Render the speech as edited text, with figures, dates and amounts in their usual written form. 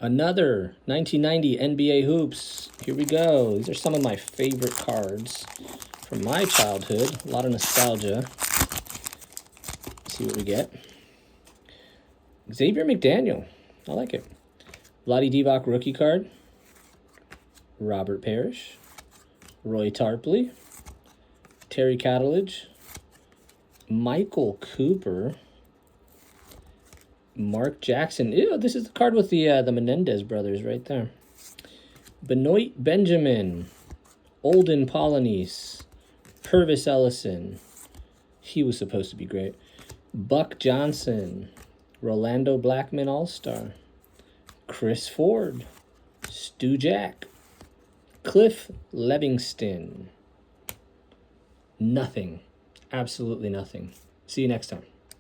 Another 1990 NBA Hoops. Here we go. These are some of my favorite cards from my childhood. A lot of nostalgia. Let's see what we get. Xavier McDaniel. I like it. Vlade Divac rookie card. Robert Parrish. Roy Tarpley. Terry Catalage. Michael Cooper. Mark Jackson. Ew, this is the card with the Menendez brothers right there. Benoit Benjamin. Olden Polynice. Purvis Ellison. He was supposed to be great. Buck Johnson. Rolando Blackman All-Star. Chris Ford. Stu Jack. Cliff Levingston. Nothing. Absolutely nothing. See you next time.